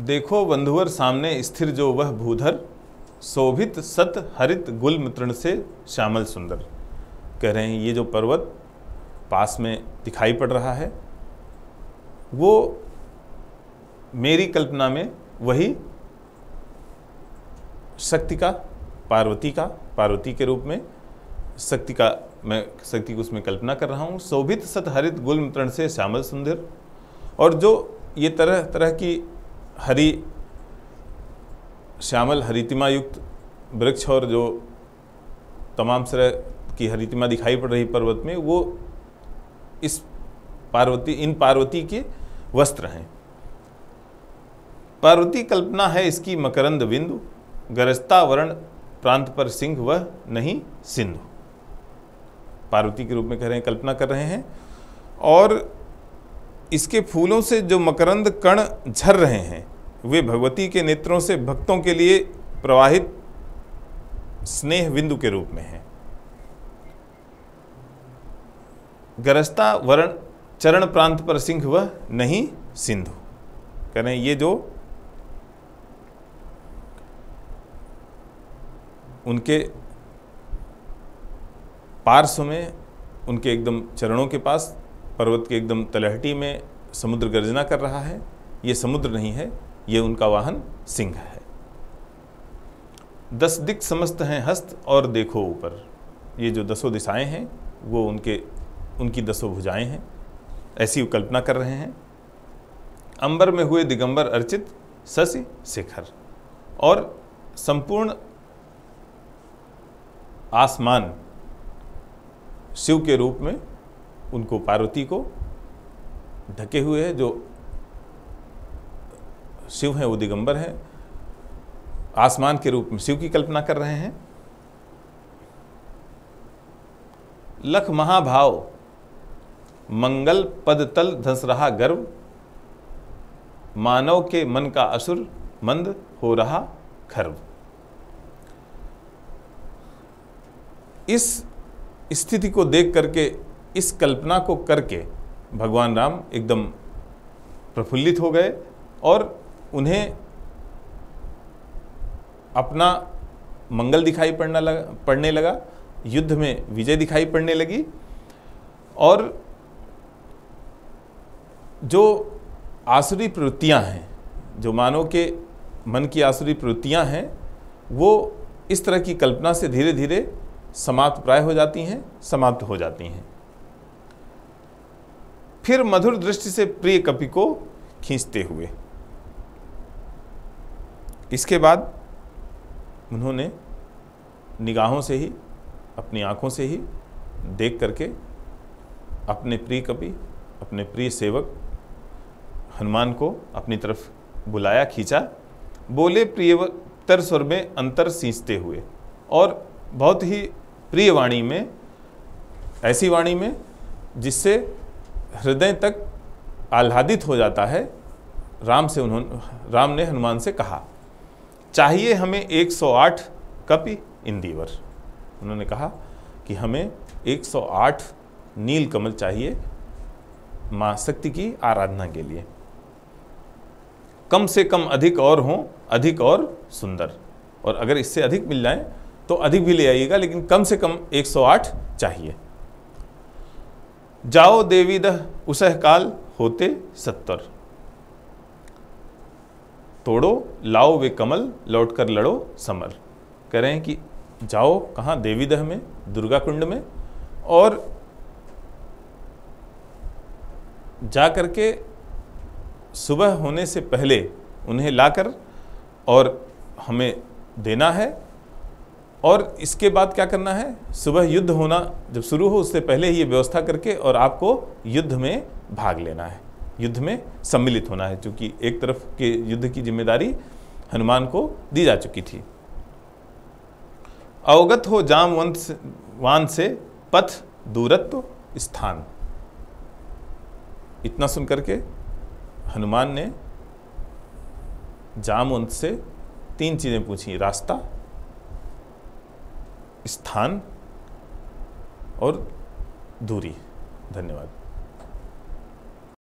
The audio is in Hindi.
देखो बंधुवर सामने स्थिर जो वह भूधर, शोभित सत हरित गुल्म तृण से श्यामल सुंदर। कह रहे हैं ये जो पर्वत पास में दिखाई पड़ रहा है वो मेरी कल्पना में वही शक्ति का, पार्वती के रूप में शक्ति का, मैं शक्ति को उसमें कल्पना कर रहा हूँ। शोभित सत हरित गुल्म तृण से श्यामल सुंदर, और जो ये तरह तरह की हरी श्यामल हरितिमा युक्त वृक्ष और जो तमाम तरह की हरितिमा दिखाई पड़ रही पर्वत में, वो इन पार्वती के वस्त्र हैं। पार्वती कल्पना है इसकी मकरंद बिंदु, गरजता वर्ण प्रांत पर सिंह वह नहीं सिंधु। पार्वती के रूप में कह रहे हैं, कल्पना कर रहे हैं। और इसके फूलों से जो मकरंद कण झर रहे हैं वे भगवती के नेत्रों से भक्तों के लिए प्रवाहित स्नेह बिंदु के रूप में हैं। गरजता वर्ण चरण प्रांत पर सिंह वह नहीं सिंधु। कह रहे हैं ये जो उनके पार्श्व में, उनके एकदम चरणों के पास, पर्वत के एकदम तलहटी में समुद्र गर्जना कर रहा है, ये समुद्र नहीं है, ये उनका वाहन सिंह है। 10 दिक् समस्त हैं हस्त और देखो ऊपर। ये जो 10 दिशाएं हैं वो उनकी 10 भुजाएं हैं, ऐसी कल्पना कर रहे हैं। अंबर में हुए दिगंबर अर्चित शशि शिखर, और संपूर्ण आसमान शिव के रूप में उनको, पार्वती को ढके हुए है। जो शिव हैं वो दिगंबर हैं, आसमान के रूप में शिव की कल्पना कर रहे हैं। लख महाभाव मंगल पद तल धंस रहा गर्व, मानव के मन का असुर मंद हो रहा खर्व। इस स्थिति को देख करके, इस कल्पना को करके भगवान राम एकदम प्रफुल्लित हो गए और उन्हें अपना मंगल दिखाई पड़ने लगा, युद्ध में विजय दिखाई पड़ने लगी। और जो आसुरी प्रवृत्तियां हैं, जो मानव के मन की आसुरी प्रवृत्तियां हैं, वो इस तरह की कल्पना से धीरे धीरे समाप्त प्राय हो जाती हैं, समाप्त हो जाती हैं। फिर मधुर दृष्टि से प्रिय कपि को खींचते हुए, इसके बाद उन्होंने निगाहों से ही, अपनी आंखों से ही देख करके अपने प्रिय कपि, अपने प्रिय सेवक हनुमान को अपनी तरफ बुलाया, खींचा। बोले प्रियतर स्वर में अंतर सींचते हुए, और बहुत ही प्रिय वाणी में, ऐसी वाणी में जिससे हृदय तक आह्लादित हो जाता है। राम ने हनुमान से कहा, चाहिए हमें 108 कपि इंदिवर। उन्होंने कहा कि हमें 108 नील कमल चाहिए मां शक्ति की आराधना के लिए। कम से कम अधिक और हों, अधिक और सुंदर, और अगर इससे अधिक मिल जाए तो अधिक भी ले आइएगा, लेकिन कम से कम 108 चाहिए। जाओ देवीदह उसह काल होते 70, तोड़ो लाओ वे कमल लौट कर लड़ो समर। कह रहे हैं कि जाओ कहाँ, देवीदह में, दुर्गा कुंड में, और जा करके सुबह होने से पहले उन्हें लाकर और हमें देना है। और इसके बाद क्या करना है, सुबह युद्ध होना जब शुरू हो उससे पहले ही ये व्यवस्था करके और आपको युद्ध में भाग लेना है, युद्ध में सम्मिलित होना है, क्योंकि एक तरफ के युद्ध की जिम्मेदारी हनुमान को दी जा चुकी थी। अवगत हो जामवंत से पथ दूरत्व स्थान। इतना सुन करके हनुमान ने जामवंत से 3 चीजें पूछी, रास्ता, स्थान और दूरी। धन्यवाद।